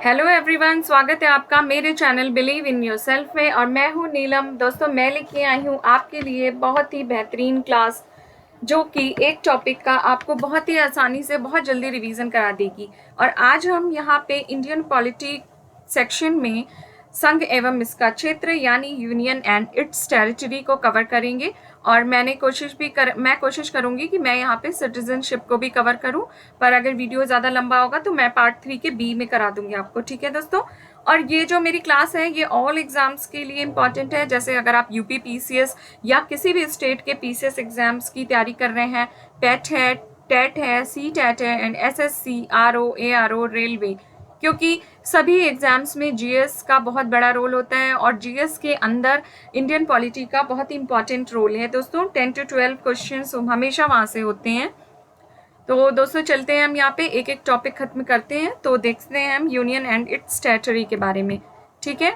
Hello everyone, स्वागत है आपका मेरे चैनल बिलीव इन योरसेल्फ में। और मैं हूँ नीलम। दोस्तों, मैं लेके आई हूँ आपके लिए बहुत ही बेहतरीन क्लास, जो कि एक टॉपिक का आपको बहुत ही आसानी से बहुत जल्दी रिवीजन करा देगी। और आज हम यहाँ पे इंडियन पॉलिटी सेक्शन में संघ एवं इसका क्षेत्र यानी यूनियन एंड इट्स टेरिटरी को कवर करेंगे। और मैं कोशिश करूंगी कि मैं यहाँ पे सिटीजनशिप को भी कवर करूं, पर अगर वीडियो ज़्यादा लंबा होगा तो मैं पार्ट 3 के बी में करा दूंगी आपको। ठीक है दोस्तों। और ये जो मेरी क्लास है ये ऑल एग्जाम्स के लिए इम्पॉर्टेंट है। जैसे अगर आप यूपी पीसीएस या किसी भी स्टेट के पीसीएस एग्जाम्स की तैयारी कर रहे हैं, पेट है, टेट है, सी टेट है and SSC, RO, ARO, railway, क्योंकि सभी एग्जाम्स में जीएस का बहुत बड़ा रोल होता है और जीएस के अंदर इंडियन पॉलिटी का बहुत ही इंपॉर्टेंट रोल है दोस्तों। 10 to 12 क्वेश्चंस हमेशा वहां से होते हैं। तो दोस्तों चलते हैं, हम यहाँ पे एक एक टॉपिक खत्म करते हैं। तो देखते हैं हम यूनियन एंड इट्स टेरिटरी के बारे में। ठीक है,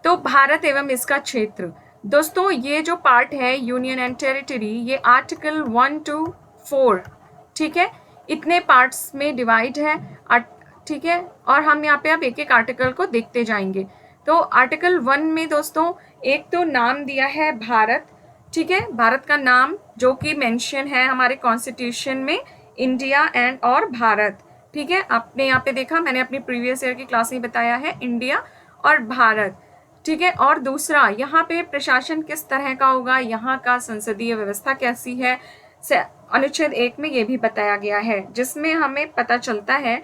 तो भारत एवं इसका क्षेत्र। दोस्तों, ये जो पार्ट है यूनियन एंड टेरिटरी, ये आर्टिकल 1 to 4, ठीक है, इतने पार्ट्स में डिवाइड है। ठीक है, और हम यहाँ पे अब एक एक आर्टिकल को देखते जाएंगे। तो आर्टिकल 1 में दोस्तों एक तो नाम दिया है भारत। ठीक है, भारत का नाम जो कि मेंशन है हमारे कॉन्स्टिट्यूशन में, इंडिया एंड और भारत। ठीक है, आपने यहाँ पे देखा, मैंने अपनी प्रीवियस ईयर की क्लास में बताया है इंडिया और भारत। ठीक है, और दूसरा यहाँ पे प्रशासन किस तरह का होगा, यहाँ का संसदीय व्यवस्था कैसी है, अनुच्छेद 1 में ये भी बताया गया है, जिसमें हमें पता चलता है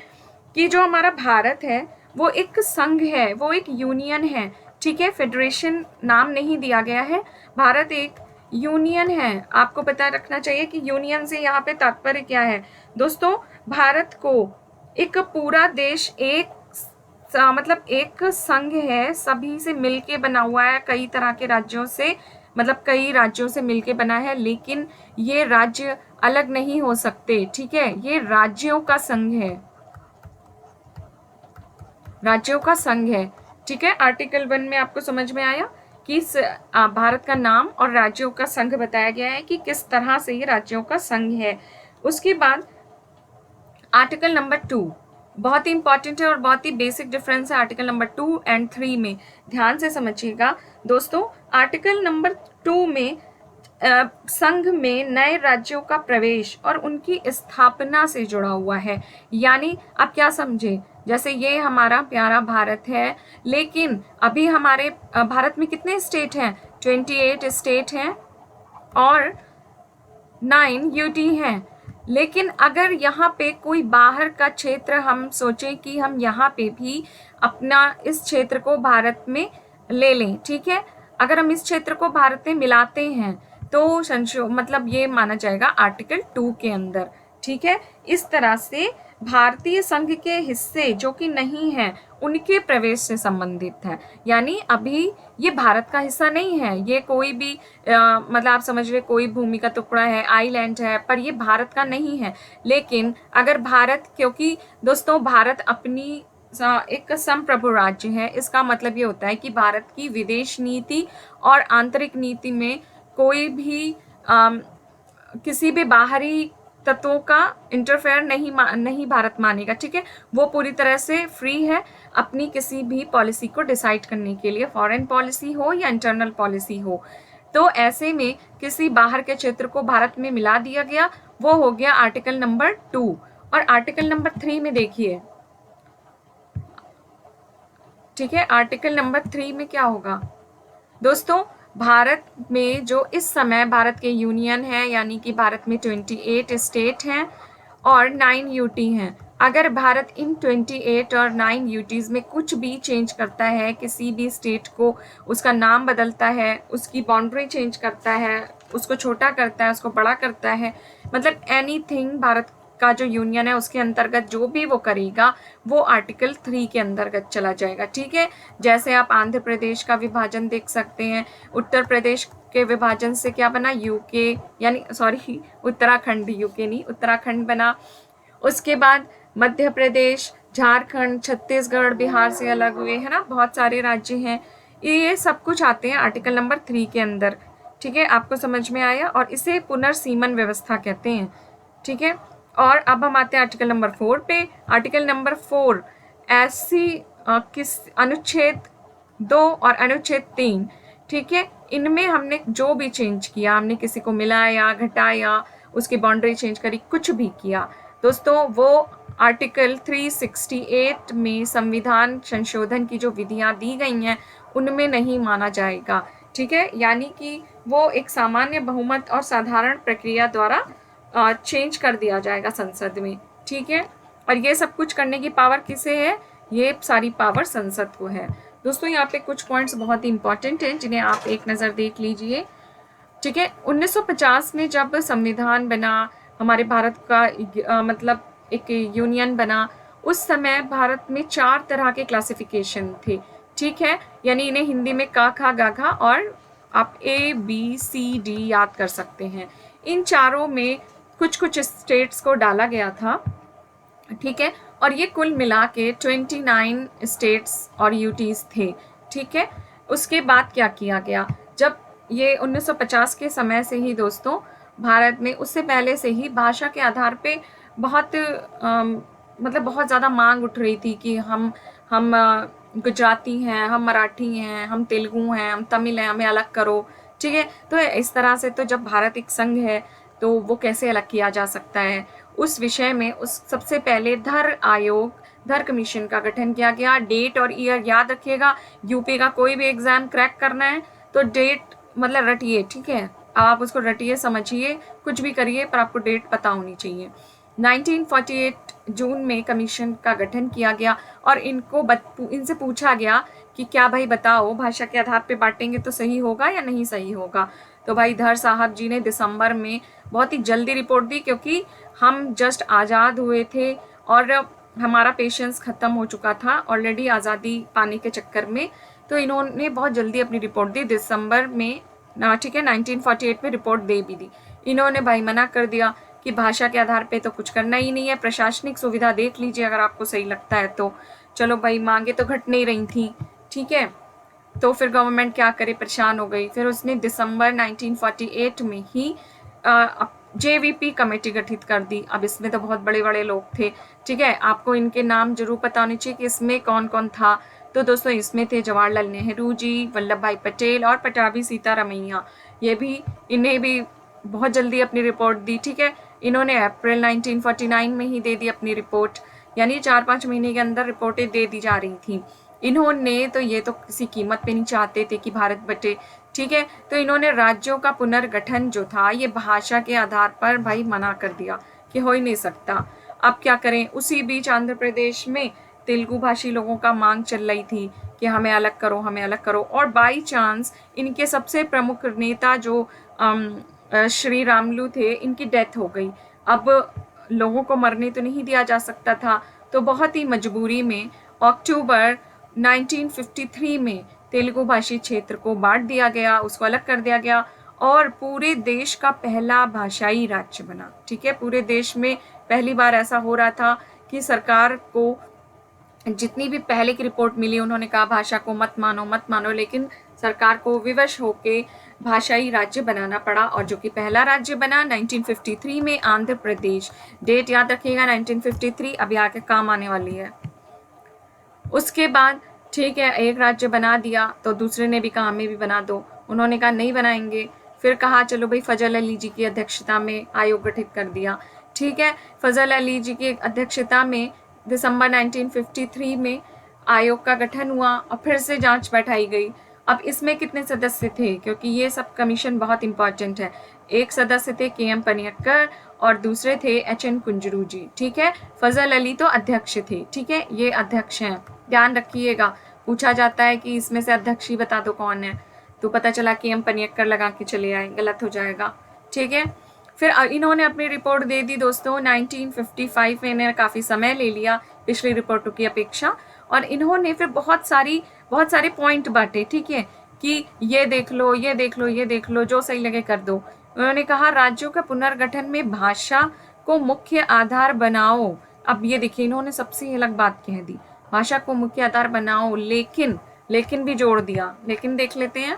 कि जो हमारा भारत है वो एक संघ है, वो एक यूनियन है। ठीक है, फेडरेशन नाम नहीं दिया गया है, भारत एक यूनियन है। आपको पता रखना चाहिए कि यूनियन से यहाँ पे तात्पर्य क्या है दोस्तों। भारत को एक पूरा देश, एक मतलब एक संघ है, सभी से मिलके बना हुआ है, कई तरह के राज्यों से, मतलब कई राज्यों से मिलके बना है, लेकिन ये राज्य अलग नहीं हो सकते। ठीक है, ये राज्यों का संघ है, राज्यों का संघ है। ठीक है, आर्टिकल 1 में आपको समझ में आया कि भारत का नाम और राज्यों का संघ बताया गया है कि किस तरह से ये राज्यों का संघ है। उसके बाद आर्टिकल नंबर 2 बहुत ही इंपॉर्टेंट है और बहुत ही बेसिक डिफरेंस है आर्टिकल नंबर 2 एंड 3 में। ध्यान से समझिएगा दोस्तों। आर्टिकल नंबर 2 में संघ में नए राज्यों का प्रवेश और उनकी स्थापना से जुड़ा हुआ है। यानी आप क्या समझे, जैसे ये हमारा प्यारा भारत है, लेकिन अभी हमारे भारत में कितने स्टेट हैं? 28 स्टेट हैं और 9 यूटी हैं। लेकिन अगर यहाँ पे कोई बाहर का क्षेत्र, हम सोचें कि हम यहाँ पे भी अपना इस क्षेत्र को भारत में ले लें, ठीक है, अगर हम इस क्षेत्र को भारत में मिलाते हैं तो मतलब ये माना जाएगा आर्टिकल 2 के अंदर। ठीक है, इस तरह से भारतीय संघ के हिस्से जो कि नहीं है उनके प्रवेश से संबंधित है। यानी अभी ये भारत का हिस्सा नहीं है, ये कोई भी मतलब आप समझ रहे, कोई भूमि का टुकड़ा है, आइलैंड है, पर ये भारत का नहीं है। लेकिन अगर भारत, क्योंकि दोस्तों भारत अपनी एक संप्रभु राज्य है, इसका मतलब ये होता है कि भारत की विदेश नीति और आंतरिक नीति में कोई भी किसी भी बाहरी तत्वों का इंटरफेयर नहीं भारत मानेगा। ठीक है, वो पूरी तरह से फ्री है अपनी किसी भी पॉलिसी को डिसाइड करने के लिए, फॉरेन पॉलिसी हो या इंटरनल पॉलिसी हो। तो ऐसे में किसी बाहर के क्षेत्र को भारत में मिला दिया गया, वो हो गया आर्टिकल नंबर 2। और आर्टिकल नंबर 3 में देखिए, ठीक है, आर्टिकल नंबर 3 में क्या होगा दोस्तों, भारत में जो इस समय भारत के यूनियन है, यानी कि भारत में 28 स्टेट हैं और 9 यूटी हैं। अगर भारत इन 28 और 9 यूटीज में कुछ भी चेंज करता है, किसी भी स्टेट को उसका नाम बदलता है, उसकी बाउंड्री चेंज करता है, उसको छोटा करता है, उसको बड़ा करता है, मतलब एनीथिंग, भारत का जो यूनियन है उसके अंतर्गत जो भी वो करेगा वो आर्टिकल 3 के अंतर्गत चला जाएगा। ठीक है, जैसे आप आंध्र प्रदेश का विभाजन देख सकते हैं, उत्तर प्रदेश के विभाजन से क्या बना, यूके, यानी सॉरी उत्तराखंड, यूके नहीं, उत्तराखंड बना। उसके बाद मध्य प्रदेश, झारखंड, छत्तीसगढ़, बिहार से अलग हुए, है ना, बहुत सारे राज्य हैं, ये सब कुछ आते हैं आर्टिकल नंबर 3 के अंदर। ठीक है, आपको समझ में आया, और इसे पुनर्सीमन व्यवस्था कहते हैं। ठीक है, और अब हम आते हैं आर्टिकल नंबर 4 पे। आर्टिकल नंबर 4 ऐसी किस अनुच्छेद 2 और अनुच्छेद 3, ठीक है, इनमें हमने जो भी चेंज किया, हमने किसी को मिलाया, घटाया, उसकी बाउंड्री चेंज करी, कुछ भी किया दोस्तों, वो आर्टिकल 368 में संविधान संशोधन की जो विधियां दी गई हैं उनमें नहीं माना जाएगा, ठीक है। यानी कि वो एक सामान्य बहुमत और साधारण प्रक्रिया द्वारा चेंज कर दिया जाएगा संसद में, ठीक है। और ये सब कुछ करने की पावर किसे है? ये सारी पावर संसद को है। दोस्तों यहाँ पे कुछ पॉइंट्स बहुत ही इंपॉर्टेंट हैं जिन्हें आप एक नज़र देख लीजिए, ठीक है। 1950 में जब संविधान बना, हमारे भारत का मतलब एक यूनियन बना, उस समय भारत में 4 तरह के क्लासिफिकेशन थे, ठीक है। यानी इन्हें हिंदी में का, खा, गा, घा और आप ABCD याद कर सकते हैं। इन चारों में कुछ कुछ स्टेट्स को डाला गया था, ठीक है। और ये कुल मिला के 29 स्टेट्स और यूटीज थे, ठीक है। उसके बाद क्या किया गया, जब ये 1950 के समय से ही दोस्तों भारत में, उससे पहले से ही भाषा के आधार पे बहुत मतलब बहुत ज़्यादा मांग उठ रही थी कि हम गुजराती हैं, हम मराठी हैं, हम तेलुगु हैं, हम तमिल हैं, हमें अलग करो, ठीक है। तो इस तरह से तो जब भारत एक संघ है तो वो कैसे अलग किया जा सकता है, उस विषय में उस सबसे पहले धर कमीशन का गठन किया गया। डेट और ईयर याद रखिएगा, यूपी का कोई भी एग्जाम क्रैक करना है तो डेट मतलब रटिए, ठीक है, आप उसको रटिए, समझिए, कुछ भी करिए पर आपको डेट पता होनी चाहिए। 1948 जून में कमीशन का गठन किया गया और इनसे पूछा गया कि क्या भाई बताओ, भाषा के आधार पे बांटेंगे तो सही होगा या नहीं सही होगा। तो भाई धर साहब जी ने दिसंबर में बहुत ही जल्दी रिपोर्ट दी, क्योंकि हम जस्ट आज़ाद हुए थे और हमारा पेशेंस ख़त्म हो चुका था ऑलरेडी आज़ादी पाने के चक्कर में। तो इन्होंने बहुत जल्दी अपनी रिपोर्ट दी दिसंबर में, ठीक है, 1948 में रिपोर्ट दे भी दी। इन्होंने भाई मना कर दिया कि भाषा के आधार पे तो कुछ करना ही नहीं है, प्रशासनिक सुविधा देख लीजिए अगर आपको सही लगता है तो। चलो भाई, मांगे तो घट नहीं रही थी, ठीक है। तो फिर गवर्नमेंट क्या करे, परेशान हो गई। फिर उसने दिसंबर 1948 में ही JVP कमेटी गठित कर दी। अब इसमें तो बहुत बड़े बड़े लोग थे, ठीक है, आपको इनके नाम जरूर पता होने चाहिए कि इसमें कौन कौन था। तो दोस्तों इसमें थे जवाहरलाल नेहरू जी, वल्लभ भाई पटेल और पटाभी सीतारमैया। ये भी, इन्हें भी बहुत जल्दी अपनी रिपोर्ट दी, ठीक है। इन्होंने अप्रैल 1949 में ही दे दी अपनी रिपोर्ट, यानी 4-5 महीने के अंदर रिपोर्टें दे दी जा रही थी। इन्होंने तो ये तो किसी कीमत पे नहीं चाहते थे कि भारत बटे, ठीक है। तो इन्होंने राज्यों का पुनर्गठन जो था ये भाषा के आधार पर भाई मना कर दिया कि हो ही नहीं सकता। अब क्या करें, उसी बीच आंध्र प्रदेश में तेलुगु भाषी लोगों का मांग चल रही थी कि हमें अलग करो, हमें अलग करो। और बाई चांस इनके सबसे प्रमुख नेता जो श्री रामलू थे, इनकी डेथ हो गई। अब लोगों को मरने तो नहीं दिया जा सकता था, तो बहुत ही मजबूरी में अक्टूबर 1953 में तेलुगु भाषी क्षेत्र को बांट दिया गया, उसको अलग कर दिया गया और पूरे देश का पहला भाषाई राज्य बना, ठीक है। पूरे देश में पहली बार ऐसा हो रहा था कि सरकार को जितनी भी पहले की रिपोर्ट मिली उन्होंने कहा भाषा को मत मानो मत मानो, लेकिन सरकार को विवश होके भाषाई राज्य बनाना पड़ा और जो कि पहला राज्य बना 1953 में आंध्र प्रदेश। डेट याद रखिएगा 1953, अभी आके काम आने वाली है। उसके बाद ठीक है, एक राज्य बना दिया तो दूसरे ने भी कहा हमें भी बना दो, उन्होंने कहा नहीं बनाएंगे। फिर कहा चलो भाई फजल अली जी की अध्यक्षता में आयोग गठित कर दिया, ठीक है। फजल अली जी की अध्यक्षता में दिसंबर 1953 में आयोग का गठन हुआ और फिर से जांच बैठाई गई। अब इसमें कितने सदस्य थे, क्योंकि ये सब कमीशन बहुत इंपॉर्टेंट है। एक सदस्य थे KM पनियक्कर और दूसरे थे HN कुंजरू जी, ठीक है। फजल अली तो अध्यक्ष थे, ठीक है, ये अध्यक्ष हैं, ध्यान रखिएगा। पूछा जाता है कि इसमें से अध्यक्ष ही बता दो कौन है, तो पता चला KM पनियक्कर लगा के चले आए, गलत हो जाएगा, ठीक है। फिर इन्होंने अपनी रिपोर्ट दे दी दोस्तों 1955 में, इन्हें काफ़ी समय ले लिया पिछली रिपोर्टों की अपेक्षा। और इन्होंने फिर बहुत सारे पॉइंट बांटे, ठीक है, कि ये देख लो ये देख लो ये देख लो, जो सही लगे कर दो। उन्होंने कहा राज्यों का पुनर्गठन में भाषा को मुख्य आधार बनाओ। अब ये देखिए इन्होंने सबसे अलग बात कह दी, भाषा को मुख्य आधार बनाओ, लेकिन भी जोड़ दिया। लेकिन देख लेते हैं,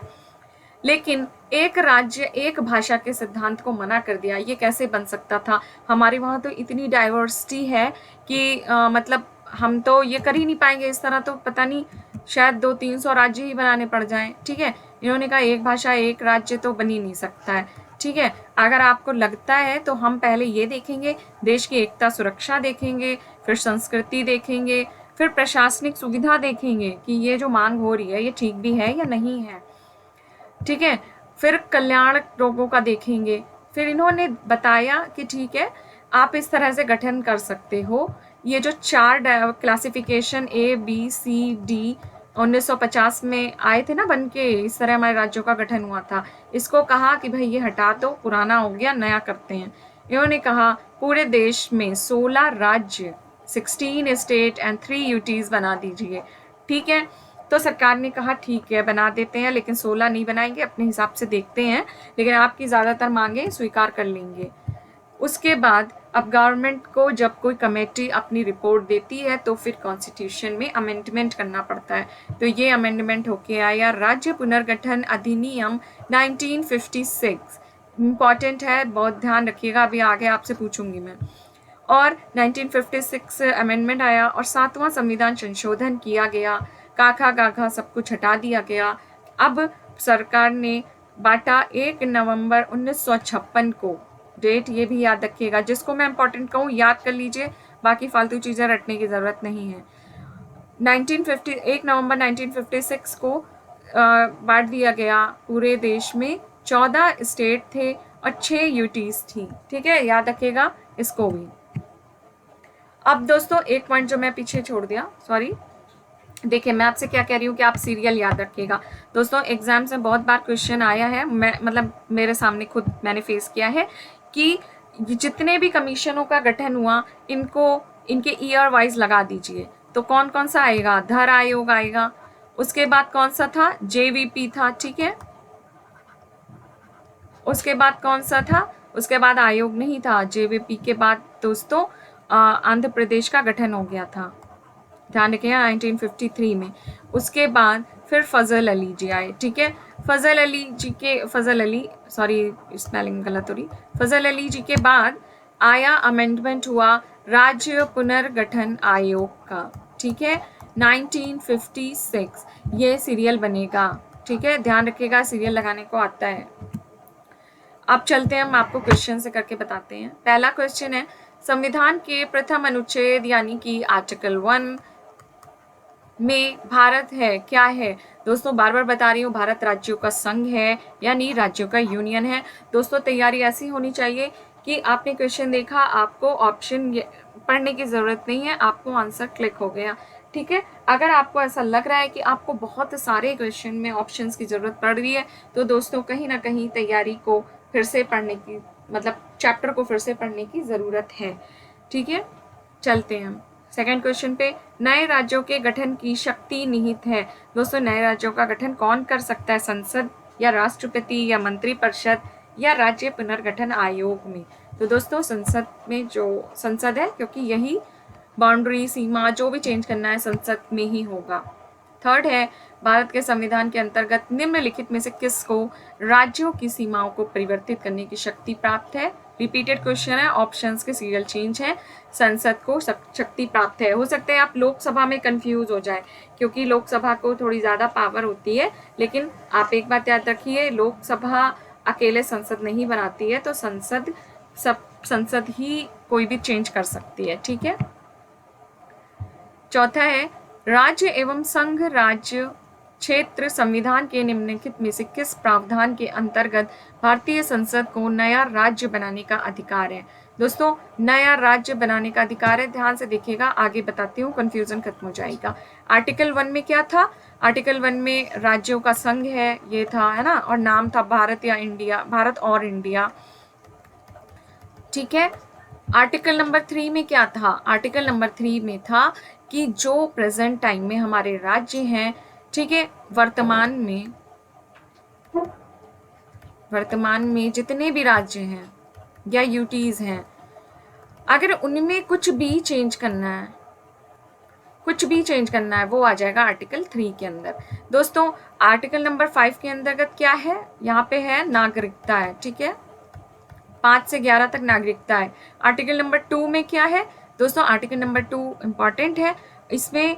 लेकिन एक राज्य एक भाषा के सिद्धांत को मना कर दिया। ये कैसे बन सकता था, हमारे वहाँ तो इतनी डाइवर्सिटी है कि मतलब हम तो ये कर ही नहीं पाएंगे, इस तरह तो पता नहीं शायद 200-300 राज्य ही बनाने पड़ जाएं। ठीक है, इन्होंने कहा एक भाषा एक राज्य तो बन ही नहीं सकता है। ठीक है, अगर आपको लगता है तो हम पहले ये देखेंगे, देश की एकता सुरक्षा देखेंगे, फिर संस्कृति देखेंगे, फिर प्रशासनिक सुविधा देखेंगे कि ये जो मांग हो रही है ये ठीक भी है या नहीं है। ठीक है, फिर कल्याण लोगों का देखेंगे। फिर इन्होंने बताया कि ठीक है, आप इस तरह से गठन कर सकते हो। ये जो 4 क्लासिफिकेशन ABCD 1950 में आए थे ना बन के, इस तरह हमारे राज्यों का गठन हुआ था, इसको कहा कि भाई ये हटा दो, पुराना हो गया, नया करते हैं। इन्होंने कहा पूरे देश में 16 राज्य, 16 स्टेट एंड 3 यूटीज बना दीजिए। ठीक है, तो सरकार ने कहा ठीक है बना देते हैं, लेकिन 16 नहीं बनाएंगे, अपने हिसाब से देखते हैं, लेकिन आपकी ज़्यादातर मांगे स्वीकार कर लेंगे। उसके बाद अब गवर्नमेंट को जब कोई कमेटी अपनी रिपोर्ट देती है तो फिर कॉन्स्टिट्यूशन में अमेंडमेंट करना पड़ता है। तो ये अमेंडमेंट होके आया राज्य पुनर्गठन अधिनियम 1956। इम्पॉर्टेंट है, बहुत ध्यान रखिएगा, अभी आगे आपसे पूछूंगी मैं। और 1956 अमेंडमेंट आया और 7वां संविधान संशोधन किया गया, काखा गाघा सब कुछ हटा दिया गया। अब सरकार ने बांटा 1 नवंबर 1956 को, डेट ये भी याद रखिएगा, जिसको मैं इंपॉर्टेंट कहूँ याद कर लीजिए, बाकी फालतू चीज़ें रटने की ज़रूरत नहीं है। 1 नवंबर 1956 को बांट दिया गया पूरे देश में। 14 स्टेट थे और 6 यूटीज थी। ठीक है, याद रखिएगा इसको भी। अब दोस्तों एक पॉइंट जो मैं पीछे छोड़ दिया, सॉरी, देखिए मैं आपसे क्या कह रही हूँ कि आप सीरियल याद रखिएगा। दोस्तों एग्जाम्स में बहुत बार क्वेश्चन आया है, मैं मतलब मेरे सामने खुद मैंने फेस किया है कि जितने भी कमीशनों का गठन हुआ इनको इनके ईयर वाइज लगा दीजिए। तो कौन कौन सा आएगा, धर आयोग आएगा, उसके बाद कौन सा था, JVP था। ठीक है, उसके बाद कौन सा था, उसके बाद आयोग नहीं था, JVP के बाद दोस्तों आंध्र प्रदेश का गठन हो गया था, ध्यान रखिएगा 1953 में। उसके बाद फिर फजल अली जी आए। ठीक है, फजल अली सॉरी स्पेलिंग गलत हो रही, फजल अली जी के बाद आया अमेंडमेंट हुआ राज्य पुनर्गठन आयोग का। ठीक है, 1956 ये सीरियल बनेगा। ठीक है, ध्यान रखिएगा, सीरियल लगाने को आता है। अब चलते हैं, हम आपको क्वेश्चन से करके बताते हैं। पहला क्वेश्चन है, संविधान के प्रथम अनुच्छेद यानी कि आर्टिकल 1 में भारत है क्या है। दोस्तों बार बार बता रही हूँ, भारत राज्यों का संघ है, यानी राज्यों का यूनियन है। दोस्तों तैयारी ऐसी होनी चाहिए कि आपने क्वेश्चन देखा, आपको ऑप्शन पढ़ने की ज़रूरत नहीं है, आपको आंसर क्लिक हो गया। ठीक है, अगर आपको ऐसा लग रहा है कि आपको बहुत सारे क्वेश्चन में ऑप्शंस की ज़रूरत पड़ रही है, तो दोस्तों कहीं ना कहीं तैयारी को फिर से पढ़ने की, मतलब चैप्टर को फिर से पढ़ने की ज़रूरत है। ठीक है, चलते हैं हम सेकंड क्वेश्चन पे। नए राज्यों के गठन की शक्ति निहित है। दोस्तों नए राज्यों का गठन कौन कर सकता है, संसद या राष्ट्रपति या मंत्रिपरिषद या राज्य पुनर्गठन आयोग में। तो दोस्तों संसद में, जो संसद है, क्योंकि यही बाउंड्री सीमा जो भी चेंज करना है संसद में ही होगा। थर्ड है, भारत के संविधान के अंतर्गत निम्नलिखित में से किसको राज्यों की सीमाओं को परिवर्तित करने की शक्ति प्राप्त है। रिपीटेड क्वेश्चन है, ऑप्शंस के सीरियल चेंज है, संसद को शक्ति प्राप्त है। हो सकता है आप लोकसभा में कंफ्यूज हो जाए, क्योंकि लोकसभा को थोड़ी ज़्यादा पावर होती है, लेकिन आप एक बात याद रखिए, लोकसभा अकेले संसद नहीं बनाती है, तो संसद ही कोई भी चेंज कर सकती है। ठीक है, चौथा है, राज्य एवं संघ राज्य क्षेत्र संविधान के निम्नलिखित में से किस प्रावधान के अंतर्गत भारतीय संसद को नया राज्य बनाने का अधिकार है। दोस्तों नया राज्य बनाने का अधिकार है, ध्यान से देखिएगा, आगे बताती हूँ, कंफ्यूजन खत्म हो जाएगा। आर्टिकल 1 में क्या था, आर्टिकल 1 में राज्यों का संघ है, ये था, है ना, और नाम था भारत या इंडिया, भारत और इंडिया। ठीक है, आर्टिकल नंबर 3 में क्या था, आर्टिकल नंबर 3 में था कि जो प्रेजेंट टाइम में हमारे राज्य हैं, ठीक है, वर्तमान में जितने भी राज्य हैं या यूटीज हैं, अगर उनमें कुछ भी चेंज करना है, वो आ जाएगा आर्टिकल 3 के अंदर। दोस्तों आर्टिकल नंबर 5 के अंतर्गत क्या है, यहाँ पे है नागरिकता है। ठीक है, 5 से 11 तक नागरिकता है। आर्टिकल नंबर 2 में क्या है, दोस्तों आर्टिकल नंबर 2 इम्पॉर्टेंट है। इसमें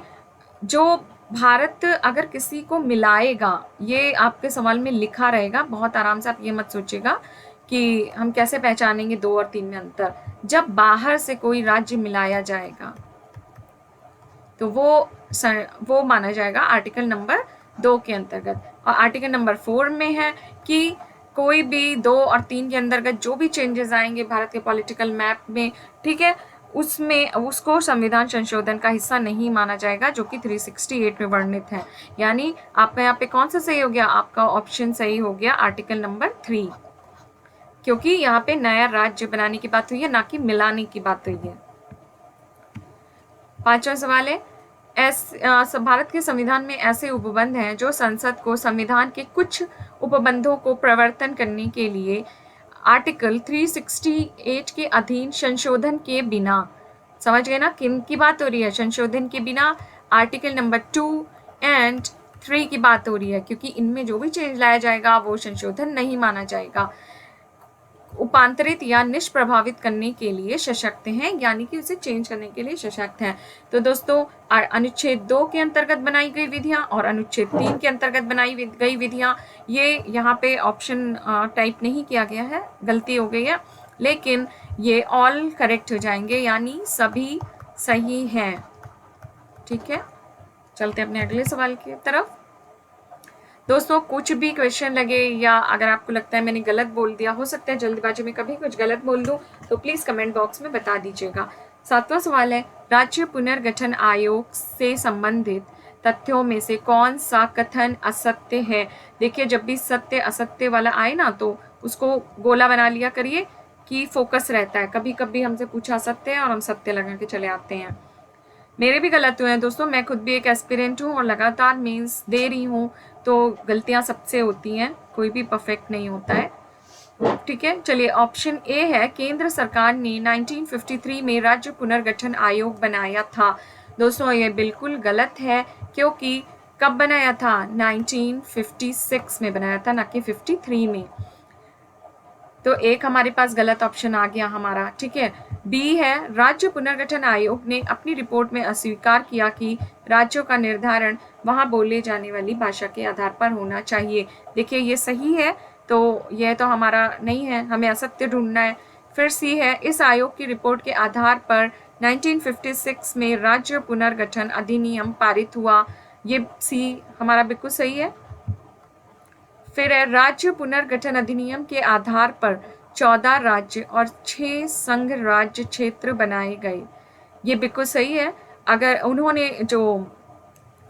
जो भारत अगर किसी को मिलाएगा, ये आपके सवाल में लिखा रहेगा, बहुत आराम से आप ये मत सोचिएगा कि हम कैसे पहचानेंगे 2 और 3 में अंतर। जब बाहर से कोई राज्य मिलाया जाएगा तो वो माना जाएगा आर्टिकल नंबर 2 के अंतर्गत। और आर्टिकल नंबर 4 में है कि कोई भी 2 और 3 के अंतर्गत जो भी चेंजेस आएंगे भारत के पॉलिटिकल मैप में, ठीक है, उसमें उसको संविधान संशोधन का हिस्सा नहीं माना जाएगा, जो कि 368 में वर्णित है। यानी आपका यहाँ पे कौन सा सही हो गया? आपका ऑप्शन सही हो गया आर्टिकल नंबर 3, क्योंकि यहाँ पे नया राज्य बनाने की बात हुई है, ना कि मिलाने की बात हुई है। 5वां सवाल है, भारत के संविधान में ऐसे उपबंध हैं जो संसद को संविधान के कुछ उपबंधों को प्रवर्तन करने के लिए आर्टिकल 368 के अधीन संशोधन के बिना, समझ गए ना किन की बात हो रही है? संशोधन के बिना आर्टिकल नंबर 2 एंड 3 की बात हो रही है, क्योंकि इनमें जो भी चेंज लाया जाएगा वो संशोधन नहीं माना जाएगा। उपांतरित या निष्प्रभावित करने के लिए सशक्त हैं, यानी कि उसे चेंज करने के लिए सशक्त हैं। तो दोस्तों अनुच्छेद 2 के अंतर्गत बनाई गई विधियां और अनुच्छेद 3 के अंतर्गत बनाई गई विधियां, ये यहाँ पे ऑप्शन टाइप नहीं किया गया है, गलती हो गई है, लेकिन ये ऑल करेक्ट हो जाएंगे, यानी सभी सही हैं। ठीक है, चलते अपने अगले सवाल की तरफ। दोस्तों कुछ भी क्वेश्चन लगे या अगर आपको लगता है मैंने गलत बोल दिया, हो सकता है जल्दबाजी में कभी कुछ गलत बोल दूं, तो प्लीज कमेंट बॉक्स में बता दीजिएगा। 7वां सवाल है, राज्य पुनर्गठन आयोग से संबंधित तथ्यों में से कौन सा कथन असत्य है? देखिए, जब भी सत्य असत्य वाला आए ना तो उसको गोला बना लिया करिए कि फोकस रहता है। कभी कभी हमसे पूछा सत्य है और हम सत्य लगा के चले आते हैं। मेरे भी गलत हुए हैं दोस्तों, मैं खुद भी एक एस्पिरेंट हूँ और लगातार मेंस दे रही हूँ, तो गलतियाँ सबसे होती हैं, कोई भी परफेक्ट नहीं होता है। ठीक है, चलिए ऑप्शन ए है, केंद्र सरकार ने 1953 में राज्य पुनर्गठन आयोग बनाया था। दोस्तों ये बिल्कुल गलत है, क्योंकि कब बनाया था? 1956 में बनाया था, ना कि 53 में। तो एक हमारे पास गलत ऑप्शन आ गया हमारा। ठीक है, बी है, राज्य पुनर्गठन आयोग ने अपनी रिपोर्ट में अस्वीकार किया कि राज्यों का निर्धारण वहां बोले जाने वाली भाषा के आधार पर होना चाहिए। देखिए ये सही है, तो यह तो हमारा नहीं है, हमें असत्य ढूंढना है। फिर सी है, इस आयोग की रिपोर्ट के आधार पर 1956 में राज्य पुनर्गठन अधिनियम पारित हुआ। ये सी हमारा बिल्कुल सही है। फिर है, राज्य पुनर्गठन अधिनियम के आधार पर 14 राज्य और 6 संघ राज्य क्षेत्र बनाए गए। ये बिल्कुल सही है। अगर उन्होंने जो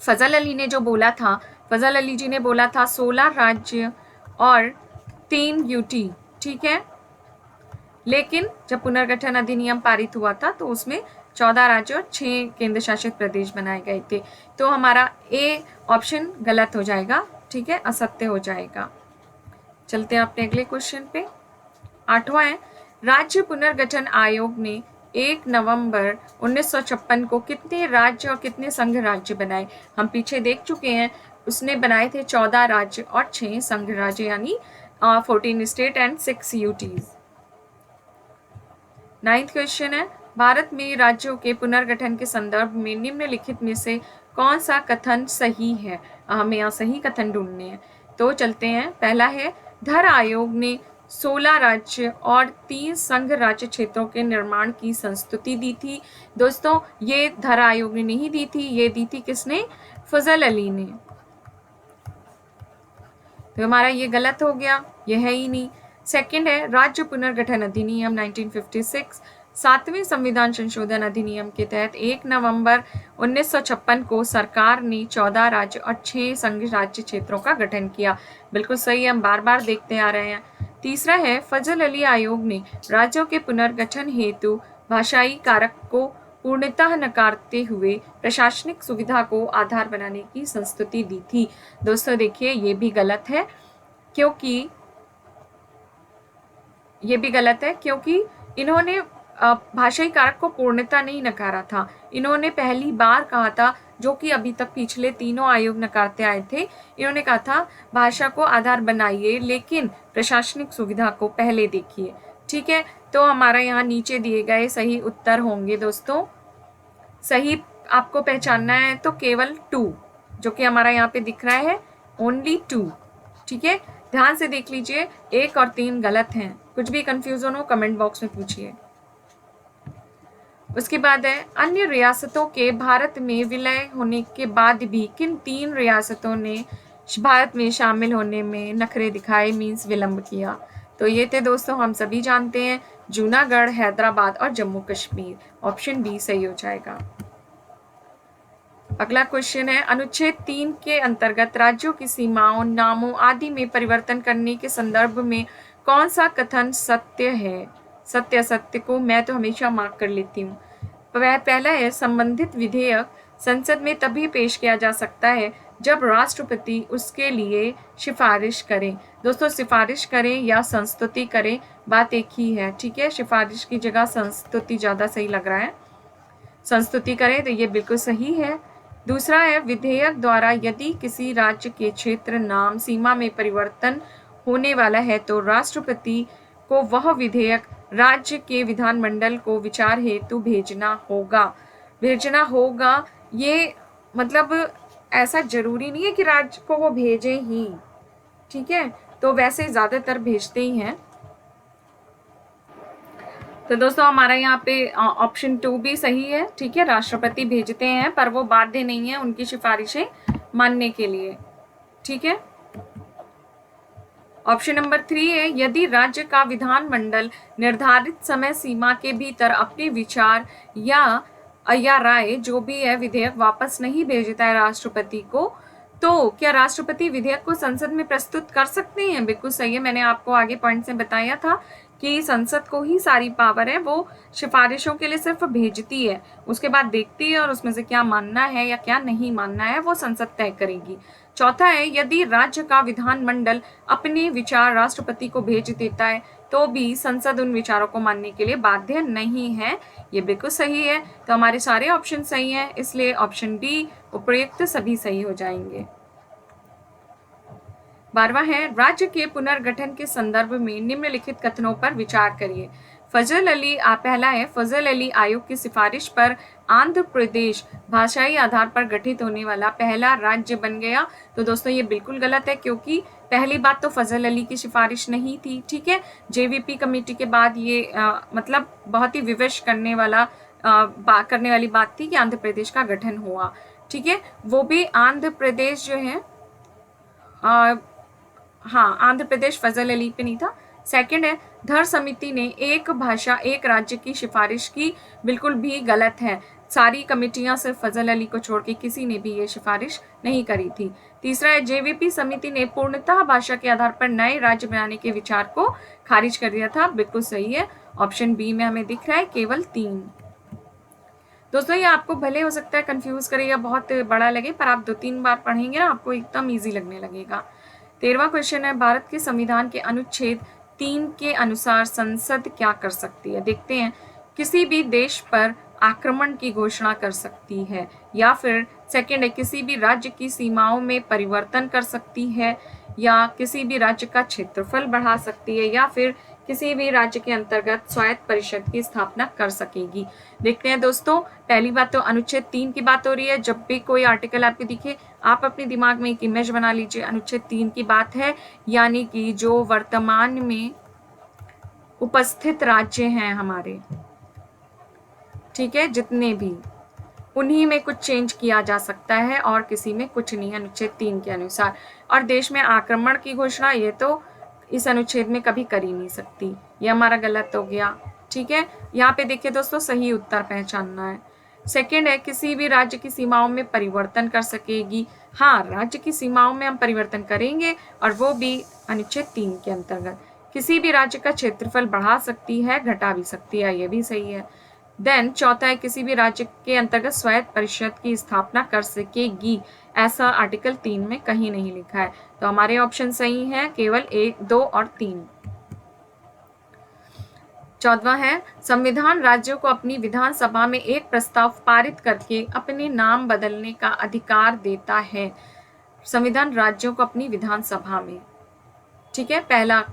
फजल अली ने जो बोला था, फजल अली जी ने बोला था 16 राज्य और 3 यूटी, ठीक है, लेकिन जब पुनर्गठन अधिनियम पारित हुआ था तो उसमें 14 राज्य और 6 केंद्र शासित प्रदेश बनाए गए थे। तो हमारा ए ऑप्शन गलत हो जाएगा, ठीक है, असत्य हो जाएगा। चलते हैं अपने अगले क्वेश्चन पे। 8वां है, राज्य पुनर्गठन आयोग ने 1 नवंबर 1956 को कितने राज्य और कितने संघ राज्य बनाए? हम पीछे देख चुके हैं, उसने बनाए थे 14 राज्य और 6 संघ राज्य, यानी 14 state and 6 UTs. 9th question है, भारत में राज्यों के पुनर्गठन के संदर्भ में निम्नलिखित में से कौन सा कथन सही है? हमें यहाँ सही कथन ढूंढने हैं। तो चलते हैं, पहला है, धर आयोग ने 16 राज्य और 3 संघ राज्य क्षेत्रों के निर्माण की संस्तुति दी थी। दोस्तों ये धर आयोग ने नहीं दी थी, ये दी थी किसने? फजल अली ने। तो हमारा ये गलत हो गया, ये है ही नहीं। सेकंड है, राज्य पुनर्गठन अधिनियम 1956 7वें संविधान संशोधन अधिनियम के तहत 1 नवंबर 1956 को सरकार ने 14 राज्य और 6 संघ राज्य क्षेत्रों का गठन किया। बिल्कुल सही है, हम बार बार देखते आ रहे हैं। तीसरा है, फजल अली आयोग ने राज्यों के पुनर्गठन हेतु भाषाई कारक को पूर्णतः नकारते हुए प्रशासनिक सुविधा को आधार बनाने की संस्तुति दी थी। दोस्तों देखिए ये भी गलत है, क्योंकि ये भी गलत है क्योंकि इन्होंने भाषाई कारक को पूर्णता नहीं नकारा था। इन्होंने पहली बार कहा था, जो कि अभी तक पिछले तीनों आयोग नकारते आए थे, इन्होंने कहा था भाषा को आधार बनाइए लेकिन प्रशासनिक सुविधा को पहले देखिए। ठीक है, तो हमारा यहाँ नीचे दिए गए सही उत्तर होंगे दोस्तों। सही आपको पहचानना है तो केवल 2, जो कि हमारा यहाँ पे दिख रहा है ओनली 2। ठीक है, ध्यान से देख लीजिए, 1 और 3 गलत हैं। कुछ भी कंफ्यूजन हो कमेंट बॉक्स में पूछिए। उसके बाद है अन्य रियासतों के भारत में विलय होने के बाद भी किन 3 रियासतों ने भारत में शामिल होने में नखरे दिखाए, मीन्स विलंब किया। तो ये थे दोस्तों, हम सभी जानते हैं, जूनागढ़, हैदराबाद और जम्मू कश्मीर। ऑप्शन बी सही हो जाएगा। अगला क्वेश्चन है अनुच्छेद 3 के अंतर्गत राज्यों की सीमाओं, नामों आदि में परिवर्तन करने के संदर्भ में कौन सा कथन सत्य है। सत्य असत्य को मैं तो हमेशा मार्क कर लेती हूँ। पहला है संबंधित विधेयक संसद में तभी पेश किया जा सकता है जब राष्ट्रपति उसके लिए सिफारिश करें। दोस्तों, सिफारिश करें या संस्तुति करें, बात एक ही है। ठीक है, सिफारिश की जगह संस्तुति ज़्यादा सही लग रहा है। संस्तुति करें तो ये बिल्कुल सही है। दूसरा है विधेयक द्वारा यदि किसी राज्य के क्षेत्र, नाम, सीमा में परिवर्तन होने वाला है तो राष्ट्रपति को वह विधेयक राज्य के विधानमंडल को विचार हेतु भेजना होगा। ये मतलब ऐसा जरूरी नहीं है कि राज्य को वो भेजें ही। ठीक है, तो वैसे ज़्यादातर भेजते ही हैं। तो दोस्तों, हमारा यहाँ पे ऑप्शन 2 भी सही है। ठीक है, राष्ट्रपति भेजते हैं पर वो बाध्य नहीं है उनकी सिफारिशें मानने के लिए। ठीक है, ऑप्शन नंबर 3 है यदि राज्य का विधानमंडल निर्धारित समय सीमा के भीतर अपने विचार या राय जो भी है विधेयक वापस नहीं भेजता है राष्ट्रपति को, तो क्या राष्ट्रपति विधेयक को संसद में प्रस्तुत कर सकते हैं। बिल्कुल सही है, मैंने आपको आगे पॉइंट से बताया था कि संसद को ही सारी पावर है, वो सिफारिशों के लिए सिर्फ भेजती है, उसके बाद देखती है और उसमें से क्या मानना है या क्या नहीं मानना है वो संसद तय करेगी। चौथा है यदि राज्य का विधानमंडल अपने विचार राष्ट्रपति को भेज देता है तो भी संसद उन विचारों को मानने के लिए बाध्य नहीं है। ये बिल्कुल सही है। तो हमारे सारे ऑप्शन सही हैं, इसलिए ऑप्शन डी उपयुक्त सभी सही हो जाएंगे। 12वां है राज्य के पुनर्गठन के संदर्भ में निम्नलिखित कथनों पर विचार करिए। पहला है फजल अली आयोग की सिफारिश पर आंध्र प्रदेश भाषाई आधार पर गठित होने वाला पहला राज्य बन गया। तो दोस्तों, ये बिल्कुल गलत है, क्योंकि पहली बात तो फजल अली की सिफारिश नहीं थी। ठीक है, जेवीपी कमेटी के बाद ये मतलब बहुत ही विवश करने वाली बात थी कि आंध्र प्रदेश का गठन हुआ। ठीक है, वो भी आंध्र प्रदेश जो है हाँ, आंध्र प्रदेश फजल अली पे नहीं था। सेकंड है धर समिति ने एक भाषा एक राज्य की सिफारिश की, बिल्कुल भी गलत है। सारी कमेटियां सिर्फ फजल अली को छोड़ के किसी ने भी ये सिफारिश नहीं करी थी। तीसरा है जेवीपी समिति ने पूर्णतः भाषा के आधार पर नए राज्य बनाने के विचार को खारिज कर दिया था। बिल्कुल सही है, ऑप्शन बी में हमें दिख रहा है केवल 3। दोस्तों, ये आपको भले हो सकता है कंफ्यूज करे या बहुत बड़ा लगे, पर आप 2-3 बार पढ़ेंगे ना आपको एकदम ईजी लगने लगेगा। 13वां क्वेश्चन है भारत के संविधान के अनुच्छेद 3 के अनुसार संसद क्या कर सकती है। देखते हैं, किसी भी देश पर आक्रमण की घोषणा कर सकती है, या फिर सेकंड है किसी भी राज्य की सीमाओं में परिवर्तन कर सकती है, या किसी भी राज्य का क्षेत्रफल बढ़ा सकती है, या फिर किसी भी राज्य के अंतर्गत स्वायत्त परिषद की स्थापना कर सकेगी। देखते हैं दोस्तों, पहली बात तो अनुच्छेद 3 की बात हो रही है। जब भी कोई आर्टिकल आपको दिखे आप अपने दिमाग में एक इमेज बना लीजिए, अनुच्छेद 3 की बात है, यानी कि जो वर्तमान में उपस्थित राज्य हैं हमारे, ठीक है, जितने भी, उन्हीं में कुछ चेंज किया जा सकता है और किसी में कुछ नहीं, अनुच्छेद 3 के अनुसार। और देश में आक्रमण की घोषणा ये तो इस अनुच्छेद में कभी कर ही नहीं सकती, ये हमारा गलत हो गया। ठीक है, यहाँ पे देखिए दोस्तों, सही उत्तर पहचानना है। सेकंड है किसी भी राज्य की सीमाओं में परिवर्तन कर सकेगी। हाँ, राज्य की सीमाओं में हम परिवर्तन करेंगे, और वो भी अनुच्छेद 3 के अंतर्गत। किसी भी राज्य का क्षेत्रफल बढ़ा सकती है, घटा भी सकती है, ये भी सही है। देन चौथा है किसी भी राज्य के अंतर्गत स्वायत्त परिषद की स्थापना कर सकेगी, ऐसा आर्टिकल 3 में कहीं नहीं लिखा है। तो हमारे ऑप्शन सही हैं केवल 1, 2 और 3। 14वां है संविधान राज्यों को अपनी विधानसभा में एक प्रस्ताव पारित करके अपने नाम बदलने का अधिकार देता है। संविधान राज्यों को अपनी विधानसभा में, ठीक है, पहला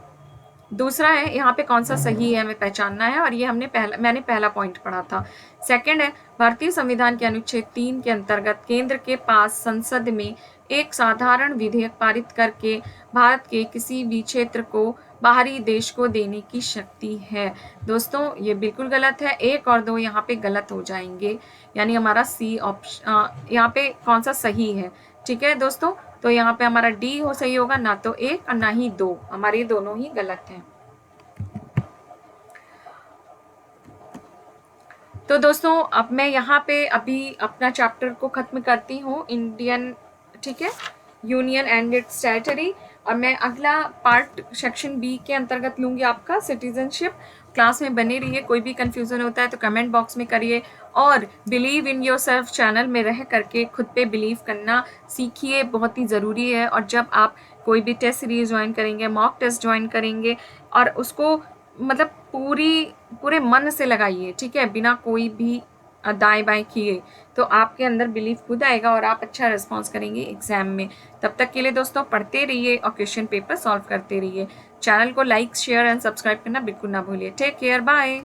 दूसरा है यहाँ पे कौन सा सही है हमें पहचानना है, और ये मैंने पहला पॉइंट पढ़ा था। सेकंड है भारतीय संविधान के अनुच्छेद 3 के अंतर्गत केंद्र के पास संसद में एक साधारण विधेयक पारित करके भारत के किसी भी क्षेत्र को बाहरी देश को देने की शक्ति है। दोस्तों ये बिल्कुल गलत है, 1 और 2 यहाँ पे गलत हो जाएंगे, यानी हमारा सी ऑप्शन यहाँ पे कौन सा सही है। ठीक है दोस्तों, तो यहाँ पे हमारा डी हो सही होगा, ना तो 1 और ना ही 2, हमारे दोनों ही गलत हैं। तो दोस्तों अब मैं यहाँ पे अभी अपना चैप्टर को खत्म करती हूँ, इंडियन, ठीक है, यूनियन एंड इट्स टेरिटरी, और मैं अगला पार्ट सेक्शन बी के अंतर्गत लूँगी आपका सिटीजनशिप। क्लास में बने रहिए, कोई भी कंफ्यूजन होता है तो कमेंट बॉक्स में करिए, और बिलीव इन योरसेल्फ चैनल में रह करके खुद पे बिलीव करना सीखिए, बहुत ही ज़रूरी है। और जब आप कोई भी टेस्ट सीरीज ज्वाइन करेंगे, मॉक टेस्ट ज्वाइन करेंगे, और उसको मतलब पूरे मन से लगाइए, ठीक है, बिना कोई भी दाएं बाएं किए, तो आपके अंदर बिलीव खुद आएगा और आप अच्छा रिस्पॉन्स करेंगे एग्जाम में। तब तक के लिए दोस्तों पढ़ते रहिए और क्वेश्चन पेपर सॉल्व करते रहिए। चैनल को लाइक, शेयर एंड सब्सक्राइब करना बिल्कुल ना भूलिए। Take care, bye.